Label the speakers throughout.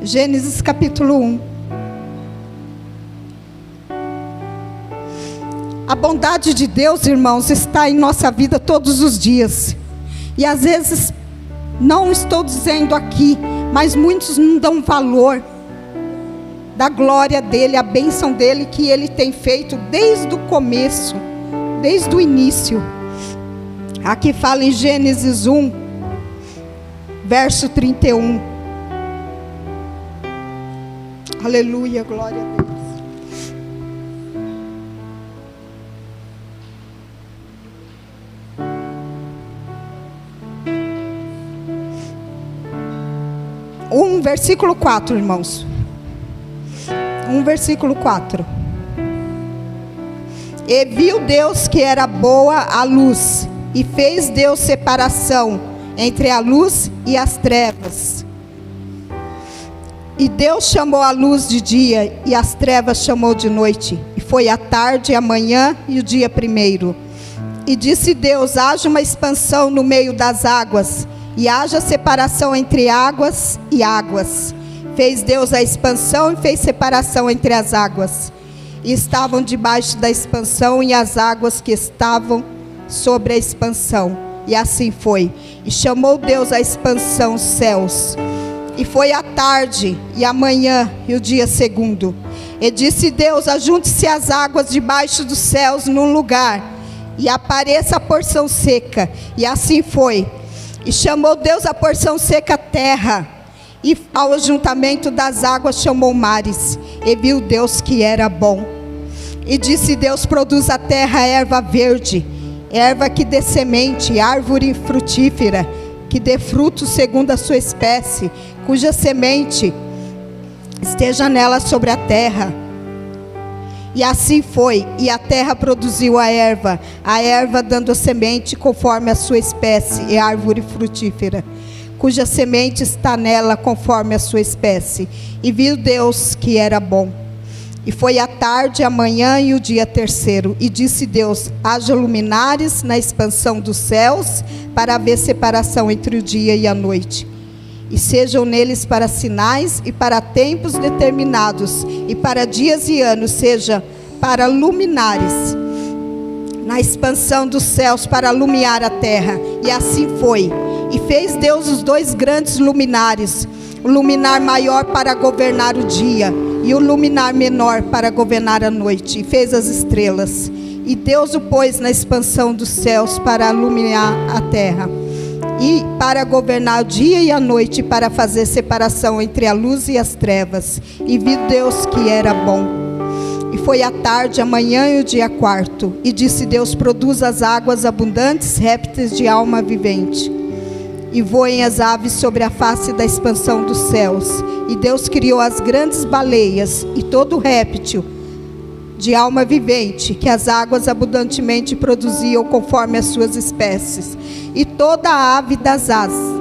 Speaker 1: Gênesis capítulo 1. A bondade de Deus, irmãos, está em nossa vida todos os dias. E às vezes, não estou dizendo aqui, mas muitos não dão valor da glória dele, a bênção dele que ele tem feito desde o começo, desde o início. Aqui fala em Gênesis 1, verso 31. Aleluia, glória a Deus. Versículo 4, irmãos. 1, versículo 4. E viu Deus que era boa a luz, e fez Deus separação entre a luz e as trevas. E Deus chamou a luz de dia, e as trevas chamou de noite. E foi a tarde, a manhã e o dia primeiro. E disse Deus: haja uma expansão no meio das águas, e haja separação entre águas e águas. Fez Deus a expansão e fez separação entre as águas. E estavam debaixo da expansão e as águas que estavam sobre a expansão. E assim foi. E chamou Deus a expansão céus. E foi a tarde e a manhã e o dia segundo. E disse Deus: ajunte-se as águas debaixo dos céus num lugar, e apareça a porção seca. E assim foi. E chamou Deus a porção seca terra, e ao ajuntamento das águas chamou mares. E viu Deus que era bom. E disse Deus: produz a terra erva verde, erva que dê semente, árvore frutífera, que dê fruto segundo a sua espécie, cuja semente esteja nela sobre a terra. E assim foi, e a terra produziu a erva dando a semente conforme a sua espécie, e árvore frutífera, cuja semente está nela conforme a sua espécie. E viu Deus que era bom. E foi a tarde, a manhã e o dia terceiro. E disse Deus: haja luminares na expansão dos céus, para haver separação entre o dia e a noite. E sejam neles para sinais e para tempos determinados, e para dias e anos, seja para luminares na expansão dos céus, para iluminar a terra. E assim foi. E fez Deus os dois grandes luminares, o luminar maior para governar o dia, e o luminar menor para governar a noite. E fez as estrelas. E Deus o pôs na expansão dos céus para iluminar a terra, e para governar o dia e a noite, para fazer separação entre a luz e as trevas. E viu Deus que era bom. E foi a tarde, a manhã e o dia quarto. E disse Deus: produz as águas abundantes, répteis de alma vivente, e voem as aves sobre a face da expansão dos céus. E Deus criou as grandes baleias e todo réptil de alma vivente, que as águas abundantemente produziam conforme as suas espécies, e toda a ave das asas,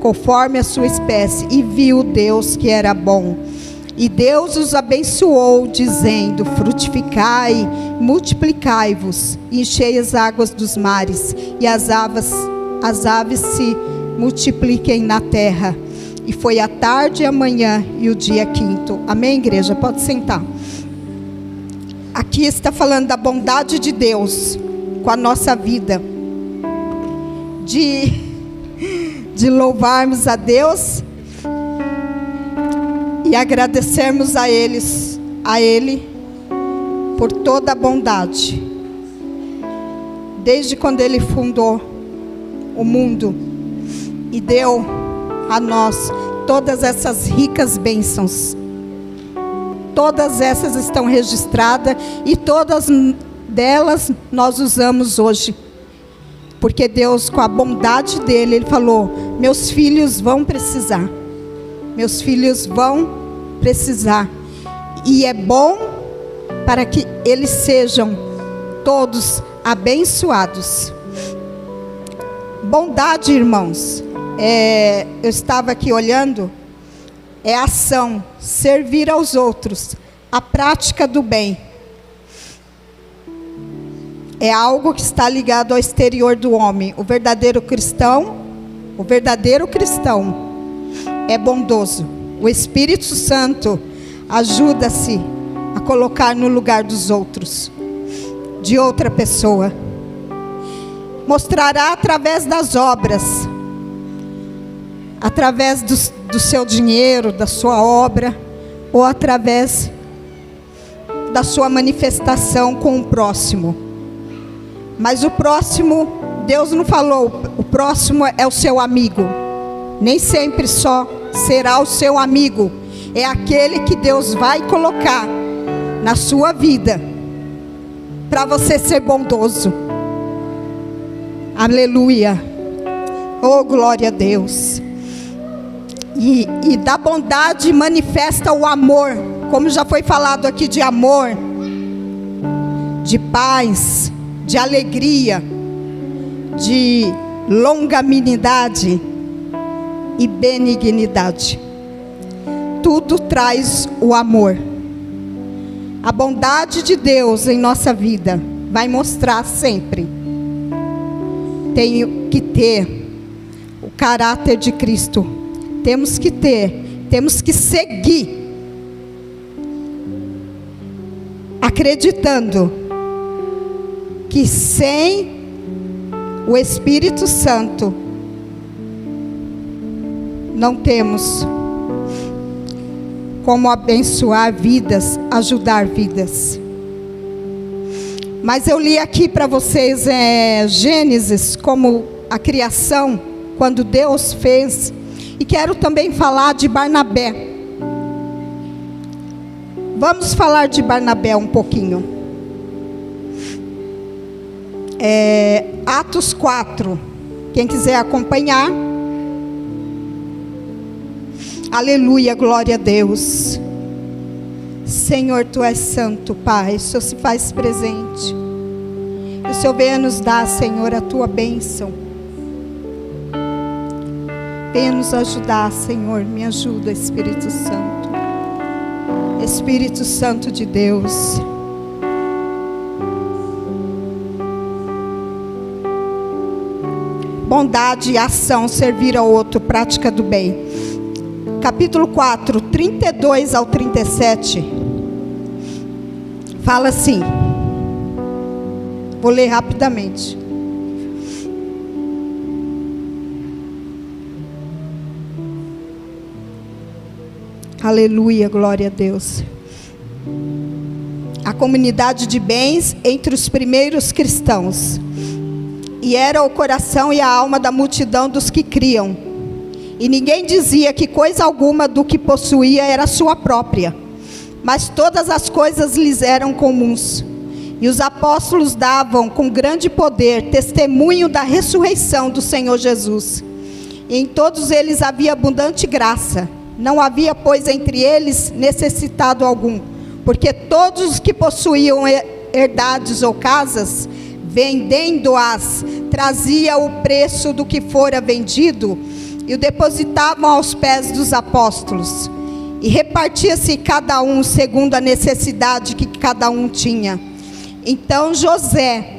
Speaker 1: conforme a sua espécie. E viu Deus que era bom. E Deus os abençoou, dizendo: frutificai, multiplicai-vos, e enchei as águas dos mares, e as aves se multipliquem na terra. E foi a tarde, a manhã e o dia quinto. Amém, igreja? Pode sentar. Aqui está falando da bondade de Deus com a nossa vida, de louvarmos a Deus e agradecermos a Ele por toda a bondade, desde quando Ele fundou o mundo e deu a nós todas essas ricas bênçãos. Todas essas estão registradas, e todas delas nós usamos hoje, porque Deus, com a bondade dele, Ele falou: meus filhos vão precisar, meus filhos vão precisar, e é bom para que eles sejam todos abençoados. Bondade, irmãos, eu estava aqui olhando, é ação, servir aos outros, a prática do bem. É algo que está ligado ao exterior do homem. O verdadeiro cristão, é bondoso. O Espírito Santo ajuda-se a colocar no lugar dos outros, de outra pessoa. Mostrará através das obras, através do seu dinheiro, da sua obra, ou através da sua manifestação com o próximo. Mas o próximo, Deus não falou, o próximo é o seu amigo. Nem sempre só será o seu amigo. É aquele que Deus vai colocar na sua vida para você ser bondoso. Aleluia. Oh, glória a Deus. E da bondade manifesta o amor, como já foi falado aqui, de amor, de paz, de alegria, de longanimidade e benignidade. Tudo traz o amor. A bondade de Deus em nossa vida vai mostrar sempre. Tenho que ter o caráter de Cristo. Temos que seguir, acreditando que sem o Espírito Santo não temos como abençoar vidas, ajudar vidas. Mas eu li aqui para vocês Gênesis, como a criação, quando Deus fez. E quero também falar de Barnabé. Vamos falar de Barnabé um pouquinho. Atos 4. Quem quiser acompanhar. Aleluia, glória a Deus. Senhor, Tu és santo, Pai. O Senhor se faz presente. O Senhor venha nos dar, Senhor, a Tua bênção. Venha nos ajudar, Senhor. Me ajuda, Espírito Santo. Espírito Santo de Deus. Bondade e ação, servir ao outro, prática do bem. Capítulo 4, 32 ao 37. Fala assim. Vou ler rapidamente. Aleluia, glória a Deus. A comunidade de bens entre os primeiros cristãos. E era o coração e a alma da multidão dos que criam. E ninguém dizia que coisa alguma do que possuía era sua própria, mas todas as coisas lhes eram comuns. E os apóstolos davam com grande poder testemunho da ressurreição do Senhor Jesus. E em todos eles havia abundante graça. Não havia, pois, entre eles necessitado algum, porque todos os que possuíam herdades ou casas, vendendo-as, trazia o preço do que fora vendido e o depositavam aos pés dos apóstolos. E repartia-se cada um segundo a necessidade que cada um tinha. Então José,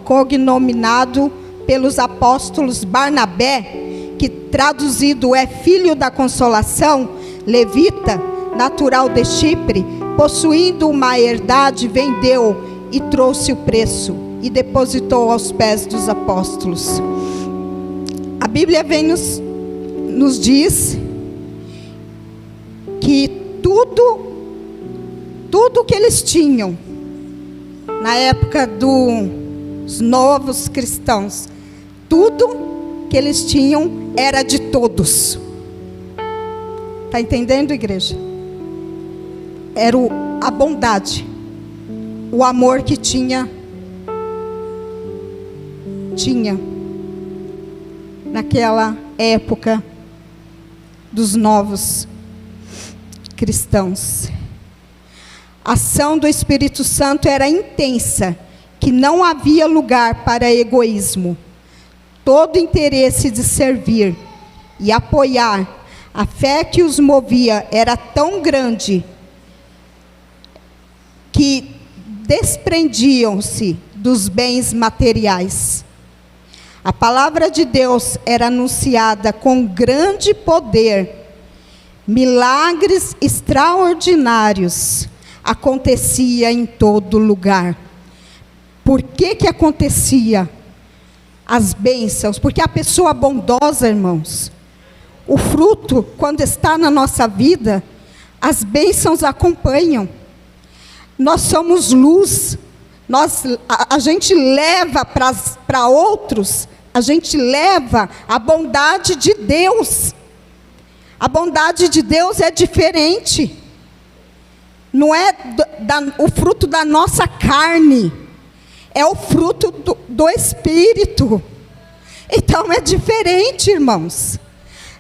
Speaker 1: cognominado pelos apóstolos Barnabé, que traduzido é filho da consolação, levita, natural de Chipre, possuindo uma herdade, vendeu e trouxe o preço e depositou aos pés dos apóstolos. A Bíblia vem nos diz que tudo que eles tinham na época dos novos cristãos, tudo que eles tinham era de todos. Está entendendo, igreja? Era a bondade, o amor que tinha naquela época dos novos cristãos. A ação do Espírito Santo era intensa, que não havia lugar para egoísmo. Todo interesse de servir e apoiar, a fé que os movia era tão grande que desprendiam-se dos bens materiais. A palavra de Deus era anunciada com grande poder. Milagres extraordinários acontecia em todo lugar. Por que acontecia as bênçãos? Porque a pessoa bondosa, irmãos, o fruto, quando está na nossa vida, as bênçãos acompanham. Nós somos luz, a gente leva para outros, a gente leva a bondade de Deus. A bondade de Deus é diferente. Não é o fruto da nossa carne, é o fruto do Espírito. Então é diferente, irmãos.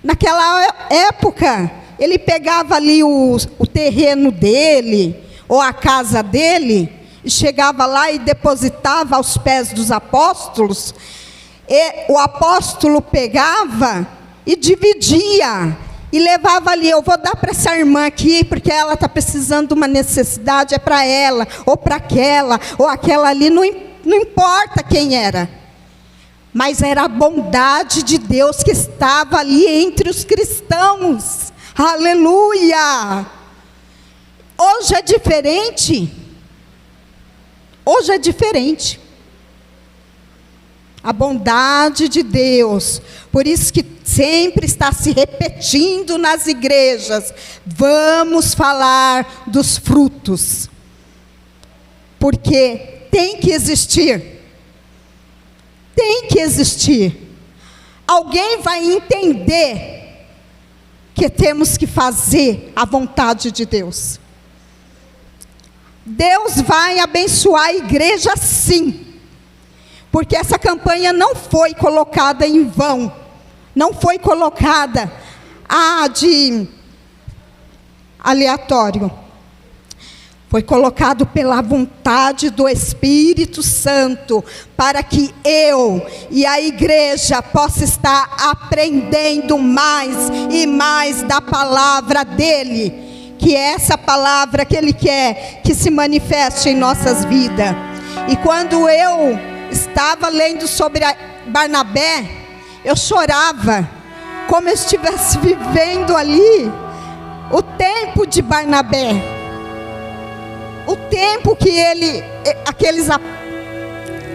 Speaker 1: Naquela época, ele pegava ali o terreno dele, ou a casa dele, e chegava lá e depositava aos pés dos apóstolos. E o apóstolo pegava e dividia, e levava ali: eu vou dar para essa irmã aqui, porque ela está precisando de uma necessidade, é para ela, ou para aquela, ou aquela ali, não importa quem era. Mas era a bondade de Deus que estava ali entre os cristãos. Aleluia! Hoje é diferente. Hoje é diferente. A bondade de Deus. Por isso que sempre está se repetindo nas igrejas: vamos falar dos frutos. Porque tem que existir. Tem que existir. Alguém vai entender que temos que fazer a vontade de Deus. Deus vai abençoar a igreja, sim. Porque essa campanha não foi colocada em vão. Não foi colocada de aleatório. Foi colocado pela vontade do Espírito Santo, para que eu e a igreja possa estar aprendendo mais e mais da palavra dEle, que é essa palavra que Ele quer que se manifeste em nossas vidas. E quando eu estava lendo sobre Barnabé, eu chorava, como eu estivesse vivendo ali o tempo de Barnabé. O tempo que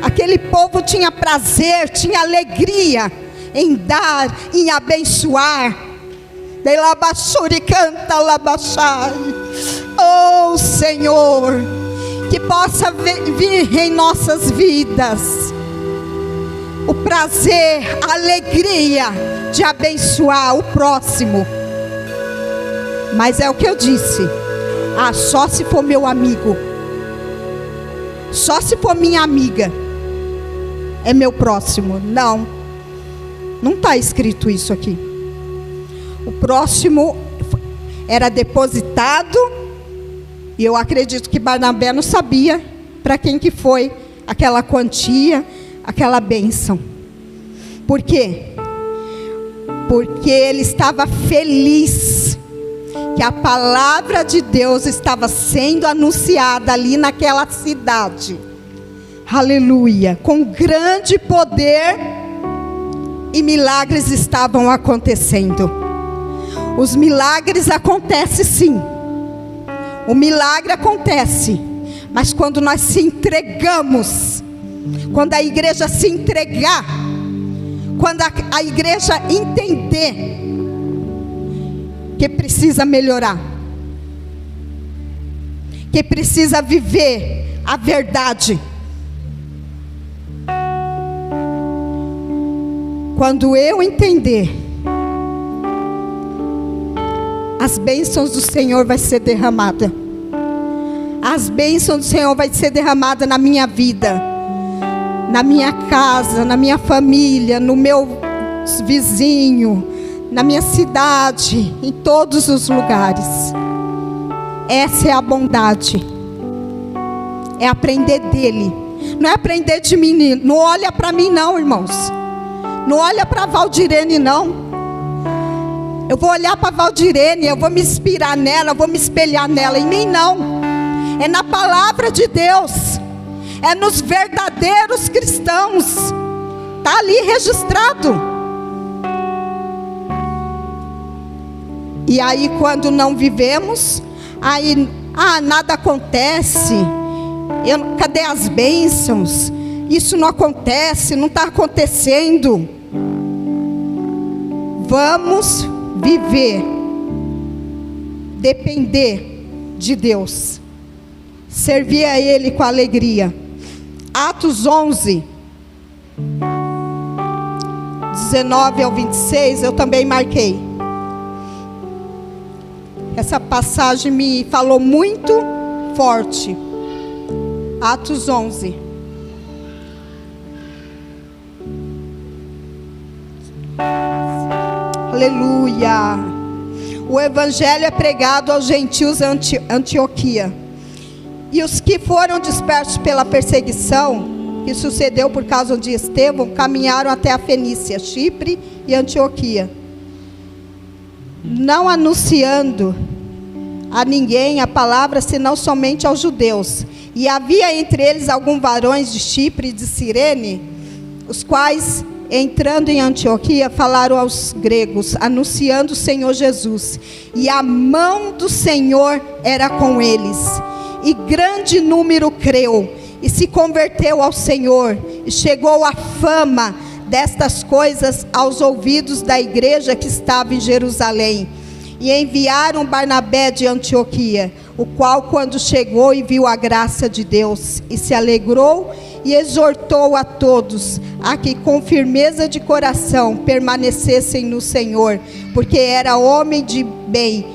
Speaker 1: aquele povo tinha prazer, tinha alegria em dar, em abençoar. Oh Senhor, que possa vir em nossas vidas o prazer, a alegria de abençoar o próximo. Mas é o que eu disse: só se for meu amigo, só se for minha amiga, é meu próximo. Não está escrito isso aqui. O próximo era depositado, e eu acredito que Barnabé não sabia para quem que foi aquela quantia, aquela bênção. Por quê? Porque ele estava feliz que a palavra de Deus estava sendo anunciada ali naquela cidade. Aleluia! Com grande poder, e milagres estavam acontecendo. Os milagres acontecem, sim. O milagre acontece, mas quando nós se entregamos, quando a igreja se entregar, quando a igreja entender que precisa melhorar, que precisa viver a verdade. Quando eu entender, as bênçãos do Senhor vai ser derramada. As bênçãos do Senhor vai ser derramada na minha vida, na minha casa, na minha família, no meu vizinho, na minha cidade, em todos os lugares. Essa é a bondade. É aprender dele. Não é aprender de mim. Não olha para mim não, irmãos. Não olha para Valdirene não. Eu vou olhar para Valdirene, eu vou me inspirar nela, eu vou me espelhar nela. Em mim não. É na palavra de Deus. É nos verdadeiros cristãos Está ali registrado. E aí quando não vivemos, aí nada acontece. Cadê as bênçãos? Isso não acontece, não está acontecendo. Vamos viver, depender de Deus, servir a Ele com alegria. Atos 11, 19 ao 26, eu também marquei. Essa passagem me falou muito forte. Atos 11. Aleluia. O evangelho é pregado aos gentios em Antioquia. E os que foram dispersos pela perseguição, que sucedeu por causa de Estevão, caminharam até a Fenícia, Chipre e Antioquia, não anunciando a ninguém a palavra, senão somente aos judeus. E havia entre eles alguns varões de Chipre e de Cirene, os quais, entrando em Antioquia, falaram aos gregos, anunciando o Senhor Jesus. E a mão do Senhor era com eles. E grande número creu e se converteu ao Senhor. E chegou a fama destas coisas aos ouvidos da igreja que estava em Jerusalém. E enviaram Barnabé de Antioquia, o qual, quando chegou e viu a graça de Deus, e se alegrou e exortou a todos a que com firmeza de coração permanecessem no Senhor, porque era homem de bem,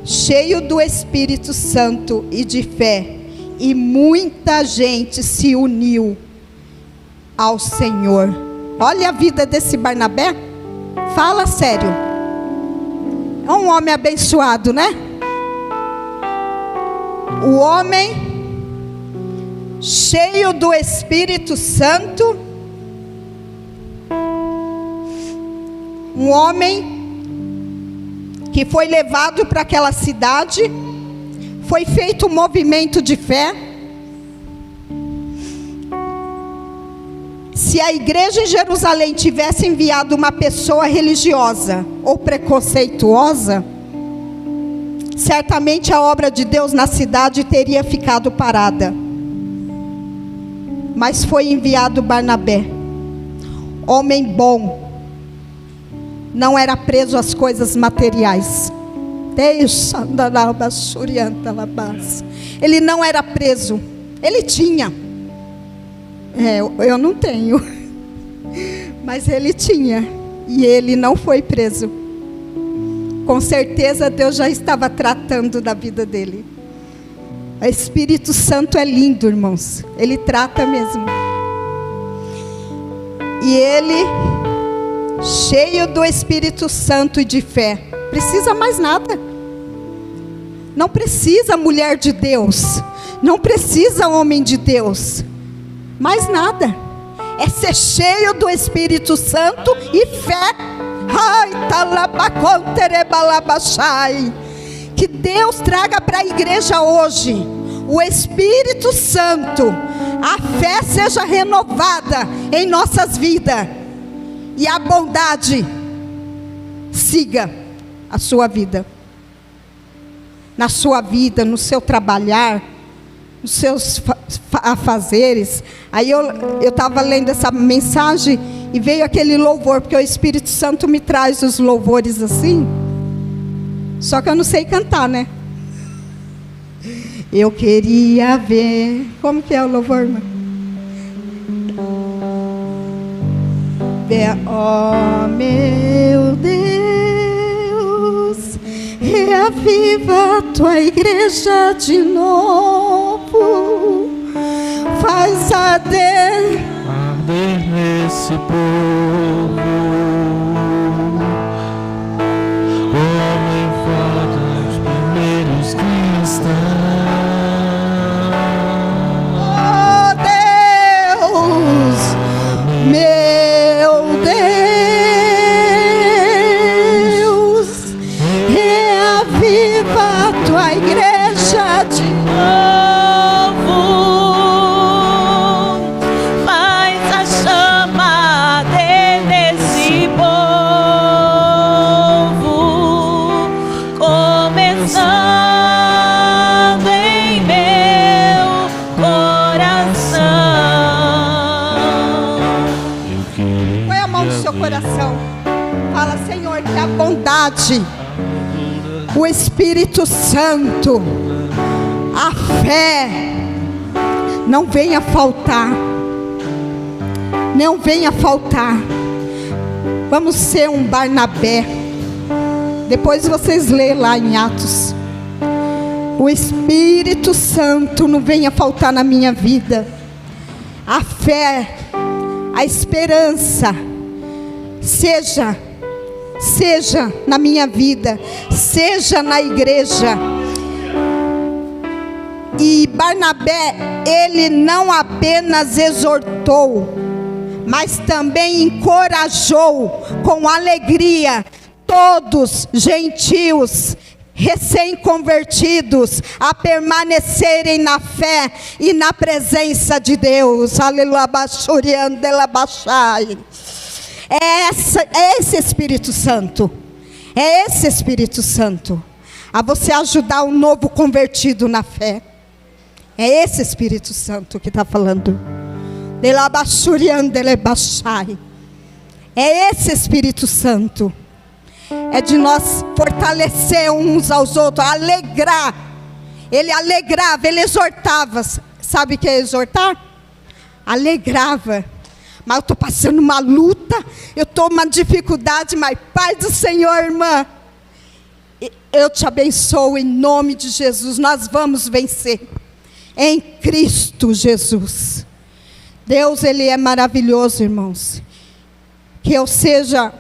Speaker 1: cheio do Espírito Santo e de fé, e muita gente se uniu ao Senhor. Olha a vida desse Barnabé, fala sério. É um homem abençoado, né? O homem cheio do Espírito Santo, um homem que foi levado para aquela cidade, foi feito um movimento de fé. Se a igreja em Jerusalém tivesse enviado uma pessoa religiosa ou preconceituosa, certamente a obra de Deus na cidade teria ficado parada. Mas foi enviado Barnabé, homem bom, não era preso às coisas materiais. Ele não era preso, ele tinha. Eu não tenho, mas ele tinha, e ele não foi preso. Com certeza Deus já estava tratando da vida dele. O Espírito Santo é lindo, irmãos, ele trata mesmo. E ele, cheio do Espírito Santo e de fé, precisa mais nada. Não precisa mulher de Deus, não precisa homem de Deus, mais nada. É ser cheio do Espírito Santo e fé. Que Deus traga para a igreja hoje o Espírito Santo, a fé seja renovada em nossas vidas e a bondade siga a sua vida, na sua vida, no seu trabalhar, nos seus afazeres. Aí eu estava lendo essa mensagem e veio aquele louvor, porque o Espírito Santo me traz os louvores assim, só que eu não sei cantar, né? Eu queria ver, como que é o louvor, irmã? Oh meu Deus, reaviva a tua igreja de novo, faz arder nesse povo, homem forte dos primeiros cristãos. Oh Deus, meu Deus, reaviva a tua igreja de novo, faz a chama de bondade, o Espírito Santo, a fé, não venha faltar. Não venha faltar. Vamos ser um Barnabé. Depois vocês lêem lá em Atos. O Espírito Santo não venha faltar na minha vida. A fé, a esperança, seja na minha vida, seja na igreja. E Barnabé, ele não apenas exortou, mas também encorajou com alegria todos gentios recém-convertidos a permanecerem na fé e na presença de Deus. Aleluia. É esse Espírito Santo. É esse Espírito Santo a você ajudar um novo convertido na fé. É esse Espírito Santo que está falando. É esse Espírito Santo. É de nós fortalecer uns aos outros, alegrar. Ele alegrava, ele exortava. Sabe o que é exortar? Alegrava. Mas eu estou passando uma luta, eu estou uma dificuldade, mas Pai do Senhor, irmã, eu te abençoo em nome de Jesus. Nós vamos vencer em Cristo Jesus. Deus, Ele é maravilhoso, irmãos. Que eu seja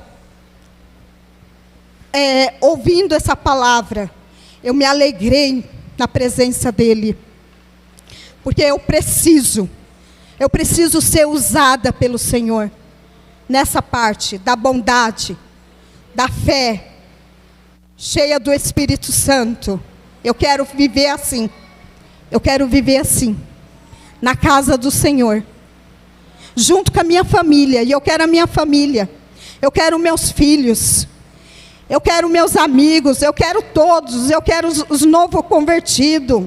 Speaker 1: ouvindo essa palavra, eu me alegrei na presença dEle, porque eu preciso ser usada pelo Senhor, nessa parte da bondade, da fé, cheia do Espírito Santo. Eu quero viver assim, na casa do Senhor, junto com a minha família. E eu quero a minha família, eu quero meus filhos, eu quero meus amigos, eu quero todos, eu quero os novos convertidos,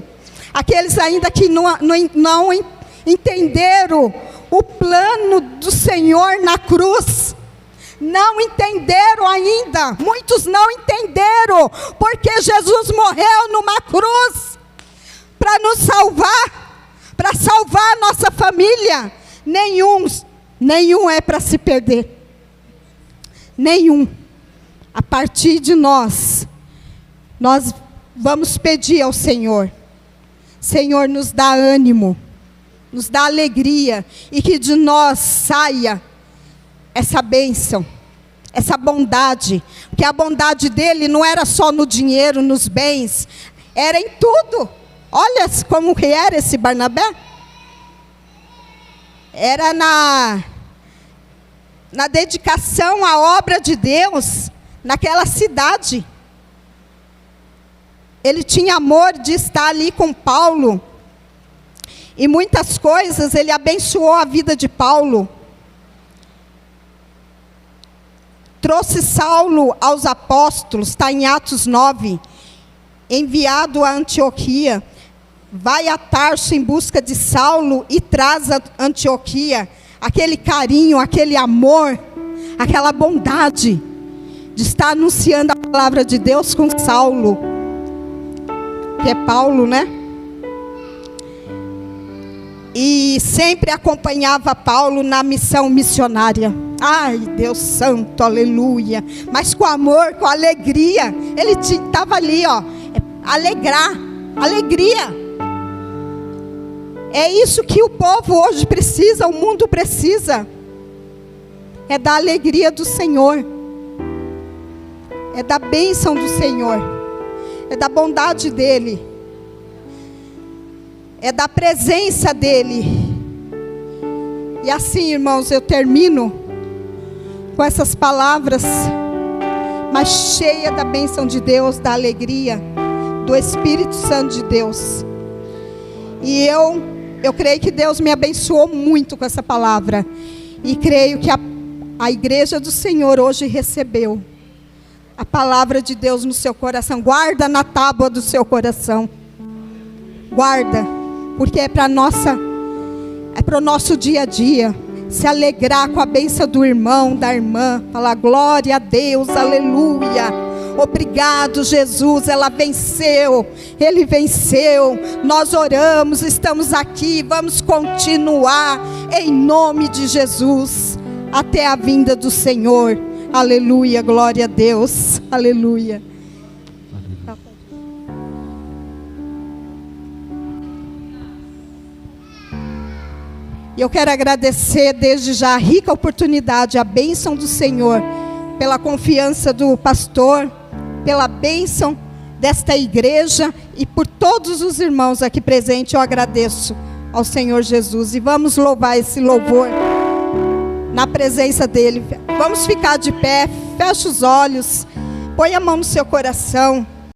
Speaker 1: aqueles ainda que não entenderam o plano do Senhor na cruz. Não entenderam ainda, muitos não entenderam, porque Jesus morreu numa cruz para nos salvar, para salvar a nossa família. Nenhum é para se perder, nenhum. A partir de nós vamos pedir ao Senhor: Senhor, nos dá ânimo, nos dá alegria, e que de nós saia essa bênção, essa bondade, porque a bondade dele não era só no dinheiro, nos bens, era em tudo. Olha como que era esse Barnabé. Era na dedicação à obra de Deus, naquela cidade. Ele tinha amor de estar ali com Paulo, e muitas coisas ele abençoou a vida de Paulo. Trouxe Saulo aos apóstolos, está em Atos 9, enviado a Antioquia. Vai a Tarso em busca de Saulo e traz a Antioquia aquele carinho, aquele amor, aquela bondade de estar anunciando a palavra de Deus com Saulo, que é Paulo, né? E sempre acompanhava Paulo na missão missionária. Ai, Deus santo, aleluia. Mas com amor, com alegria. Ele estava ali, ó, alegria. É isso que o povo hoje precisa, o mundo precisa. É da alegria do Senhor. É da bênção do Senhor. É da bondade dEle. É da presença dEle. E assim, irmãos, eu termino com essas palavras, mas cheia da bênção de Deus, da alegria, do Espírito Santo de Deus. E eu creio que Deus me abençoou muito com essa palavra. E creio que a igreja do Senhor hoje recebeu a palavra de Deus no seu coração. Guarda na tábua do seu coração. Guarda, porque é para o nosso dia a dia. se alegrar com a bênção do irmão, da irmã, falar glória a Deus, aleluia. Obrigado, Jesus, ela venceu, ele venceu. Nós oramos, estamos aqui, vamos continuar em nome de Jesus até a vinda do Senhor. Aleluia, glória a Deus, aleluia. E eu quero agradecer desde já a rica oportunidade, a bênção do Senhor, pela confiança do pastor, pela bênção desta igreja e por todos os irmãos aqui presentes. Eu agradeço ao Senhor Jesus. E vamos louvar esse louvor na presença dEle. Vamos ficar de pé, feche os olhos, põe a mão no seu coração.